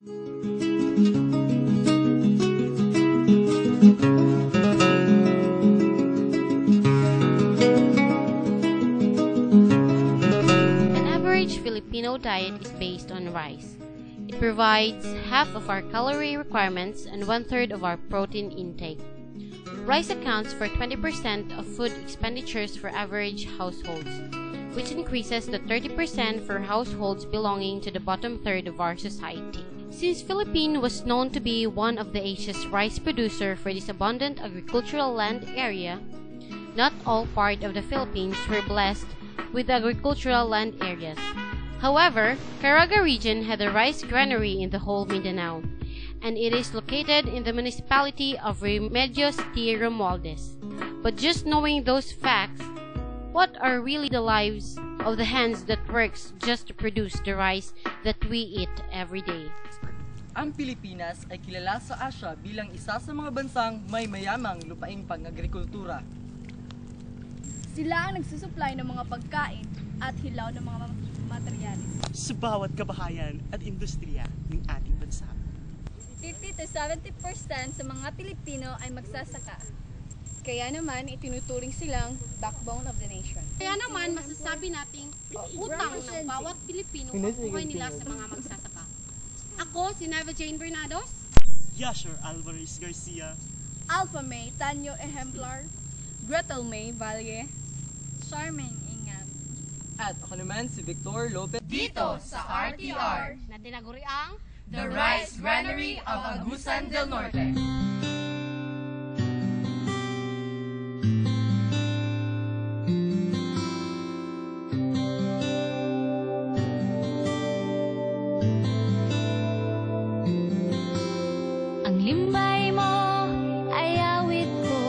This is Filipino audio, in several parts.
An average Filipino diet is based on rice. It provides half of our calorie requirements and one-third of our protein intake. Rice accounts for 20% of food expenditures for average households, which increases to 30% for households belonging to the bottom third of our society. Since Philippines was known to be one of the Asia's rice producer for this abundant agricultural land area, not all part of the Philippines were blessed with agricultural land areas. However, Caraga region had a rice granary in the whole Mindanao, and it is located in the municipality of Remedios T. Romualdez. But just knowing those facts, what are really the lives of the hands that works just to produce the rice that we eat every day? Ang Pilipinas ay kilala sa Asia bilang isa sa mga bansang may mayamang lupaing pang-agrikultura. Sila ang nagsusupply ng mga pagkain at hilaw ng mga materyales sa bawat kabahayan at industriya ng ating bansa. 50 to 70% sa mga Pilipino ay magsasaka. Kaya naman, itinuturing silang backbone of the nation. Kaya naman, masasabi nating utang ng bawat Pilipino ang buhay nila sa mga magsasaka. Ako, si Neva Jane Bernados, Yashar Alvarez Garcia, Alpha May Tanyo Ejemplar, Gretel May Valle, Charmaine Ingan, At ako naman si Victor Lopez dito sa RTR, na tinaguri ang The Rice Granary of Agusan del Norte. Ang limbay mo ay awit ko,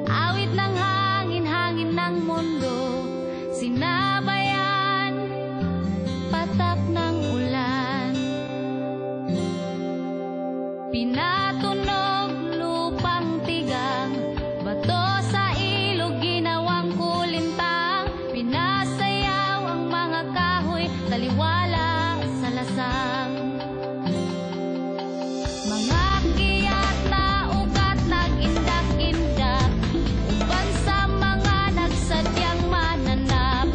awit ng hangin-hangin ng mundo, sinabayan, patak ng ulan, pinatunog lupang tigang, bato sa ilog ginawang kulintang, pinasayaw ang mga kahoy, taliwala sa lasang. Mga kiyat na ugat nag-indak-indak, uban sa mga nagsadyang mananap,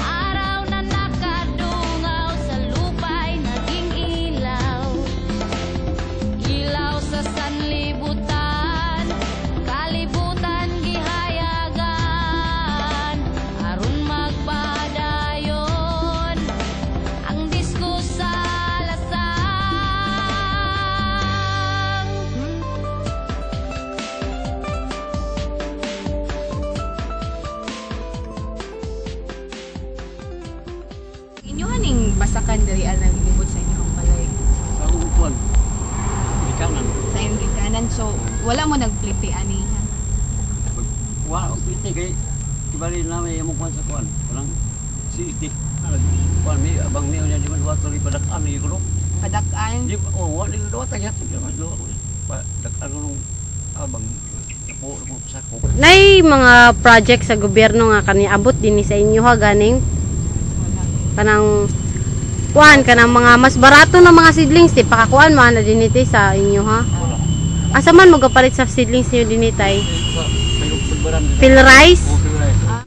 araw na nakadungaw sa lupa'y naging ilaw. Ilaw sa sanlibutan, kalibutan gihayagan, aron magpadayon ang disko sa lasang. Inyo haning basakan diri ang libot sa inyong balay Sa upuan. Ikanan. sa inyong gikanan, so wala mo nagpliti ani. Wala ang piti kay kibali namin yung mukha sa kuan. Walang sitik. Kuan may abang niyo niya di man wato ri padakan ni ko. Padakaan. Di wala ni do ta yat di man do. Padakan nung abang po sa ko. Nay mga project sa gobyerno nga kaniabot din sa inyo ha ganing kanang kuan kanang mga mas barato na mga seedlings di pakakuan man na diniti sa inyo ha. Asa man mo gapalit sa seedlings niyo dinitay? Phil rice?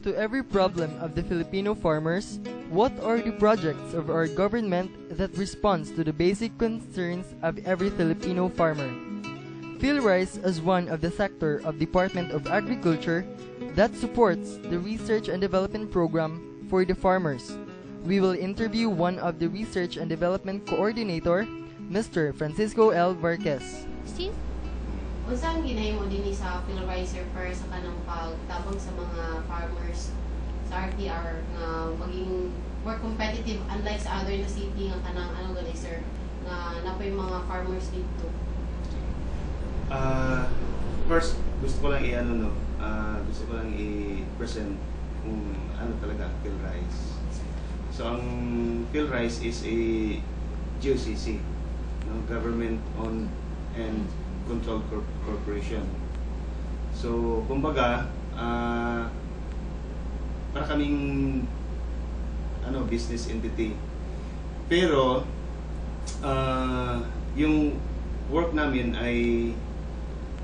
To every problem of the Filipino farmers, what are the projects of our government that responds to the basic concerns of every Filipino farmer? PhilRice is one of the sector of Department of Agriculture that supports the research and development program for the farmers. We will interview one of the research and development coordinator, Mr. Francisco L. Varquez. Steve? Unsang ginahimo dinhi sa PhilRicer para sa kanang pagtabang sa mga farmers sa RTR nga maging more competitive unlike sa other na city nga kanang ano gali sir nga napoy mga farmers dito. First gusto ko lang gusto ko lang i-present kung ano talaga PhilRice. So ang PhilRice is a GOCC, government owned and controlled corporation. So kumbaga para kaming business entity. Pero yung work namin ay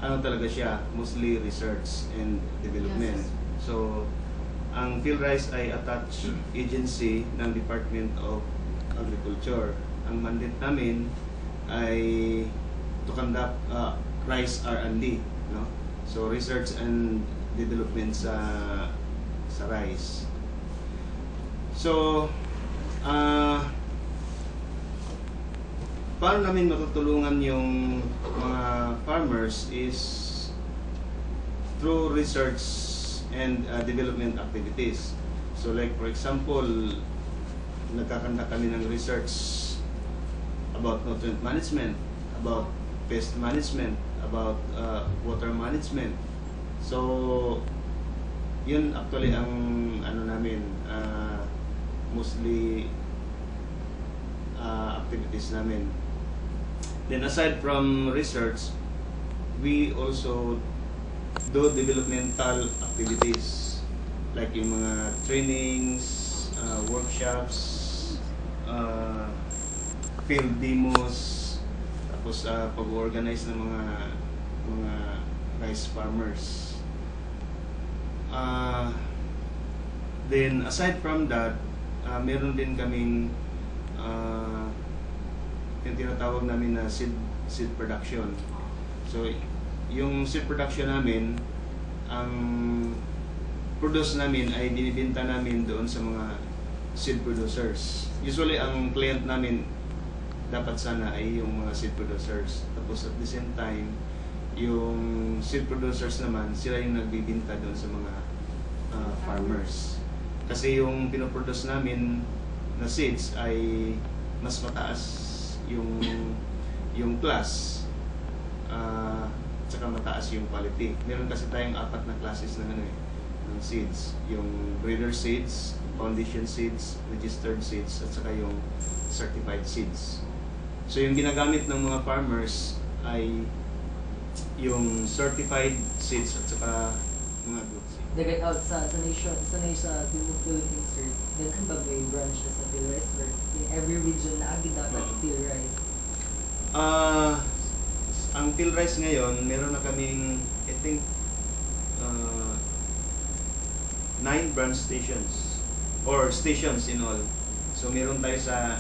ano talaga siya, mostly research and development. So, ang PhilRice ay attached agency ng Department of Agriculture. Ang mandate namin ay to conduct rice R&D, no? So, research and development sa rice. So, paano namin matutulungan yung mga farmers is through research and development activities. So like for example, nagkakanda kami ng research about nutrient management, about pest management, about water management. So yun actually ang ano namin, mostly activities namin. Then aside from research, we also do developmental activities like yung mga trainings, workshops, field demos, tapos pag-organize ng mga rice farmers. Then aside from that, meron din kaming yung tinatawag namin na seed production. So, yung seed production namin, ang produce namin ay binibenta namin doon sa mga seed producers. Usually, ang client namin dapat sana ay yung mga seed producers. Tapos at the same time, yung seed producers naman, sila yung nagbibenta doon sa mga farmers. Kasi yung pinoproduce namin na seeds ay mas mataas yung class, tsaka mataas yung quality. Meron kasi tayong 4 na classes ng ng seeds, yung breeder seeds, foundation seeds, registered seeds, at saka yung certified seeds. So yung ginagamit ng mga farmers ay yung certified seeds at saka mga good seeds. Dagay out sa nation, sa Timog Philippines, sir, daghan ba may branch na sa PhilRice, or in every region na agad dapat PhilRice? Ang PhilRice ngayon, meron na kaming, I think, 9 branch stations, or stations in all. So meron tayo sa,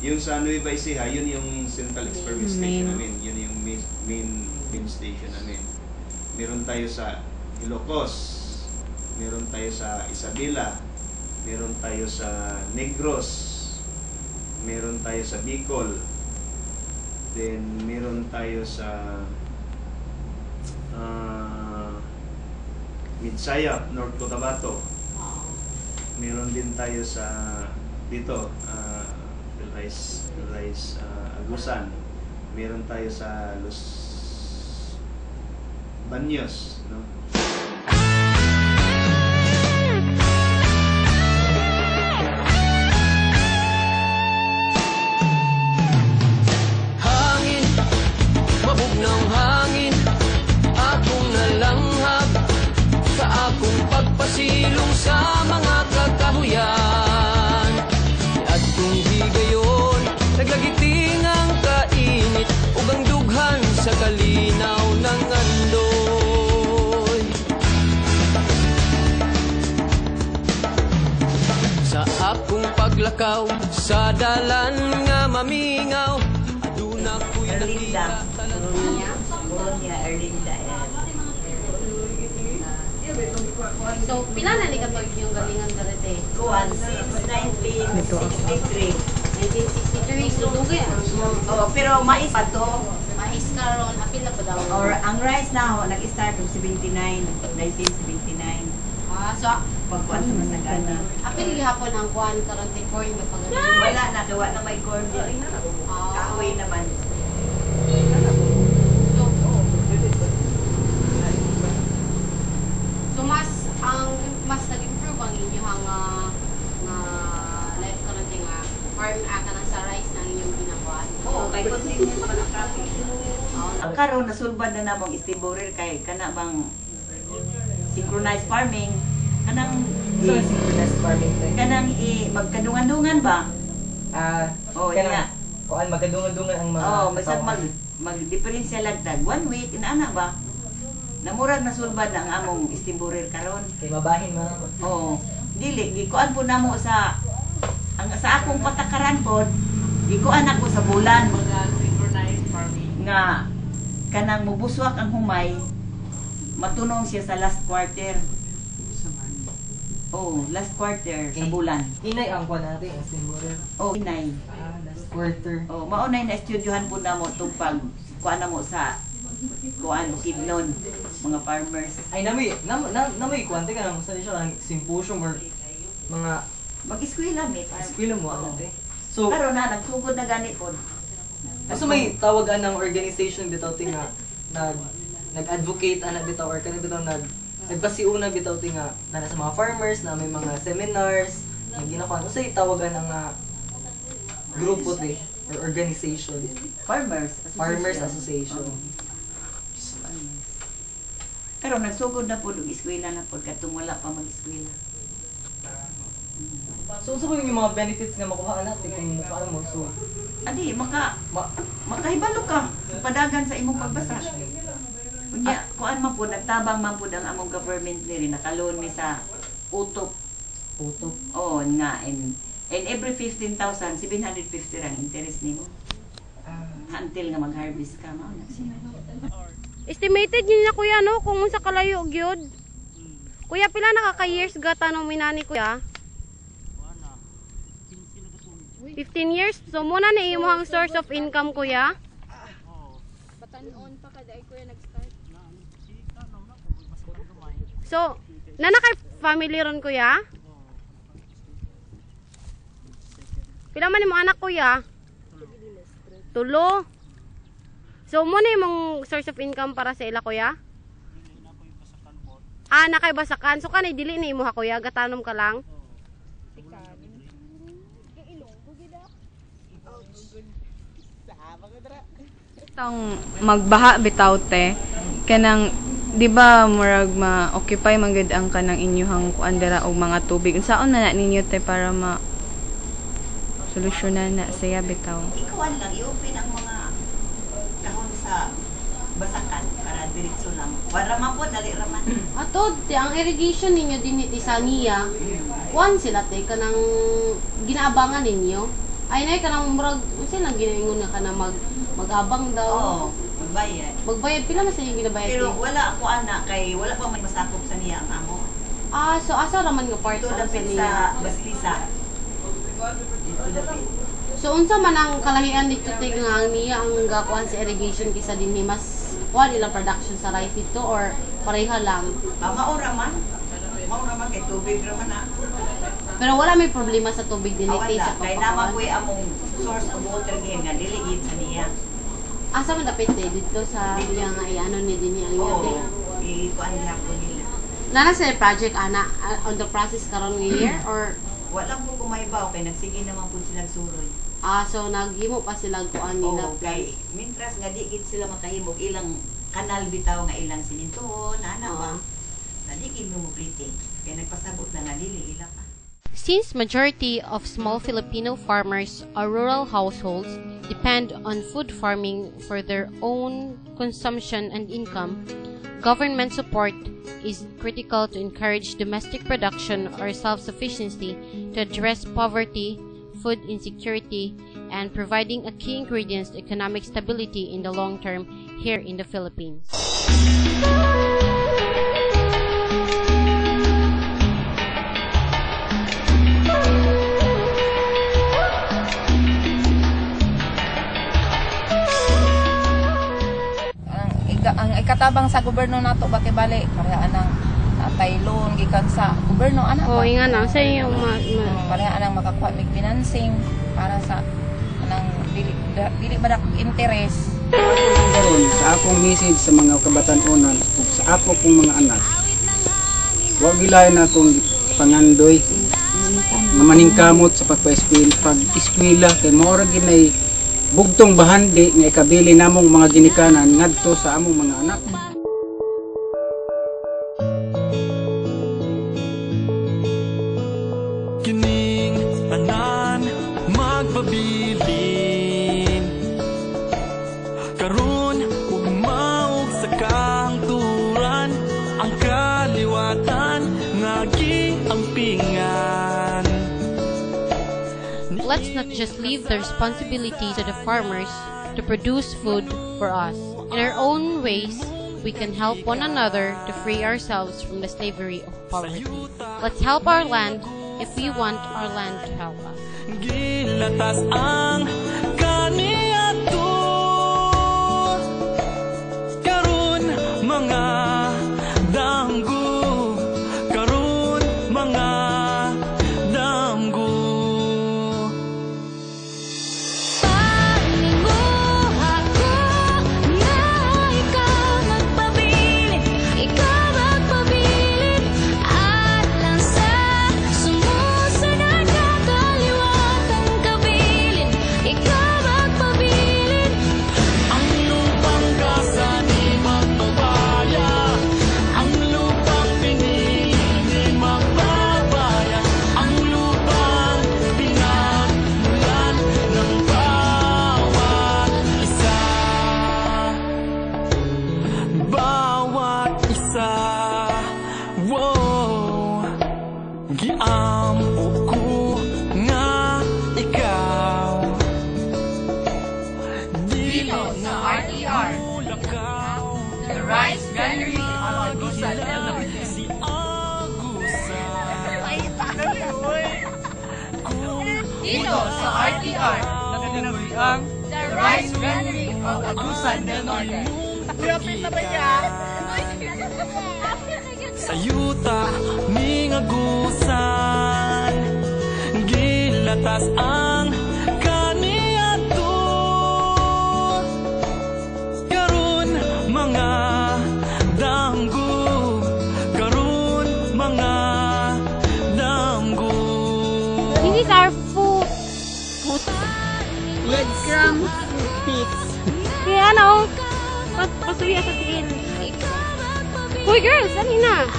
yung sa Nueva Ecija, yun yung central experiment station namin, yun yung main station namin. Meron tayo sa Ilocos, meron tayo sa Isabela, meron tayo sa Negros, meron tayo sa Bicol, then meron tayo sa Midsayap, North Cotabato, meron din tayo sa dito, PhilRice Agusan, meron tayo sa Los Baños, no? Hangin, mabugnaw hangin, akong nalanghap sa akong pagpasilong sa mga kakahuyan. At kung di gayon, naglagiting ang kainit ug ang dughan sa kalinaw ng andoy. Sa akong paglakaw sa dalan nga mamingaw, aduna ko'y nakita Colonia Erlinda. So, pila na ni katog yung galingan darete? Kuwan, since 1963. 1963, so dugay Oh, pero mais pa to. mais karon, apil na pa daw. Or ang rice na nag-start ng 1979. So, Pagkuhan sa Masagana. apil gihapon ang kuan karon te corn nga pagaling. Wala na, gawa na may corn diri. Kahoy naman. So, mas nag-improve ang inyong nga life karon te nga farm aka ng sa rice nang inyong ginakuan. Oo, kay continuous pa na traffic. Ang karon nasulbad na namong istiburir kay kana bang synchronized farming. Synchronized farming. Kanang magkadungan-dungan ba? Oh, iya. kuan magkadungan-dungan ang mga Basta mag-diferensya lagtag 1 week inaana ba? Namurag na sulbad na ang among istimburir karon. Kay mabahin man. Dili gikuan po namo sa akong patakaran pod. Gikuan ako sa bulan nga kanang mubuswak ang humay matunong siya sa last quarter. Last quarter sa bulan. Inay ang kuan natin ang istimburir. Inay. Last quarter. Maunay na estudyohan po namo tupag kuan namo sa kuan Sidnon mga farmers. Ay namoy kuan ka nang sa siya ang symposium or mga mag-eskwela eskwela mo ate. So karon na nagsugod na gani pod. So may tawagan ng organization bitaw tinga nag-advocate ana bitaw or kanang bitaw nagpasiuna bitaw tinga na sa mga farmers na may mga seminars na ginakuan usay tawagan ang grupo or organization farmers association. Pero nagsugod na pod og eskwela na pod katong wala pa mag-eskwela. So sa yung mga benefits nga makuha natin kung paano mo so makahibalo ka padagan sa imong pagbasa. Unya kuan man pod nagtabang man pod ang among government diri nakaloan mi sa utop. Nga and every 15,000 750 rang interest nimo. Until nga mag-harvest ka mao na siya. Estimated yun na kuya no kung unsa kalayo gyud. Kuya pila na ka years gata no minani kuya? 15 years. So muna na imong source of income kuya? Patanon pa kada ay kuya nag-start. So nana kay family ron kuya? Pila man imong anak kuya? 3. So muna imong source of income para sa ila kuya? Nakay basakan. So kanay dili na imo ha kuya, gatanom ka lang. Tang magbaha bitaw te kanang di ba murag ma-occupy magud ang kanang inyuhang kuan dira og mga tubig. Unsaon na ninyo te para ma solusyonan na siya bitaw? Ikuan lang i-open ang mga kahon sa basakan para diretso lang. Wala man po dali raman. Atod, ang irrigation ninyo dinhi sa niya. Kuan sila te kanang ginaabangan ninyo. Ay nay kanang murag unsa lang ginaingon na kanang mag-abang daw. Magbayad pila man sa inyo ginabayad? Pero wala ako ana kay wala pa may masakop sa niya ang amo. So asa raman nga part sa niya? Basilisa. So unsa man ang kalahian dito te nga ang niya ang gakuan sa irrigation kaysa dinhi mas kuan ilang production sa rice dito or pareha lang? Maura man kay tubig raman na. Pero wala may problema sa tubig din ite sa kay naman ko among source of water nga dili gid sa niya. Asa man dapat dito sa iya nga iano ni dinhi ang iya te? Ikuan gyapon nila. Nana sa project ana on the process karon nga year or wala po kumaybaw kay nagsige naman po sila suroy. So naghimo pa sila kuan nila. Kay mintras nga di gid sila makahimog ilang kanal bitaw nga ilang sinintuhon ana ba. Di gid mo plite. Kay nagpasabot na nga dili ila pa. Since majority of small Filipino farmers or rural households depend on food farming for their own consumption and income, government support is critical to encourage domestic production or self-sufficiency to address poverty, food insecurity, and providing a key ingredients to economic stability in the long term here in the Philippines. Ang ikatabang sa gobyerno nato bali pareha anang taylon gikan sa gobyerno ana Oh, inga na sa iyo pareha anang makakuha mig financing para sa anang dili badak interest. Karon sa akong message sa mga kabatan-onan ug sa ako pong mga anak. Wa gilayon akong pangandoy nga maningkamot sa pag-eskwela kay mao ra ginay bugtong bahandi nga ikabili namong mga ginikanan ngadto sa among mga anak. Kining tanan magpabilin let's not just leave the responsibility to the farmers to produce food for us. In our own ways, we can help one another to free ourselves from the slavery of poverty. Let's help our land if we want our land to help us. Gilatas ang kaniadto karon mga danggo, karon mga danggo. Panimuha ko na ikaw magpabilin, ikaw magpabilin, at lang sa sumusunod na kaliwatang kabilin, ikaw magpabilin. Ang lupang kasa ni magbabaya, ang lupang pinili ni magbabaya, ang lupang pinagmulan ng bawat isa. Bawat isa, wow, giampo ko nga ikaw. Dito sa RTR, the Rice Granary of Agusan del Norte. Si Agusan. Dito sa RTR, ang the Rice Granary of Agusan del Norte. Sa yuta ning agusan, gilatas ang kaniadto karon mga danggo, karon mga danggo. These are food. Breadcrumbs, toothpicks. Kaya ano? Pasuya sa tiin. Uy girls, ano na?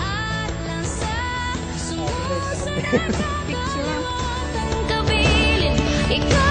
Ikaw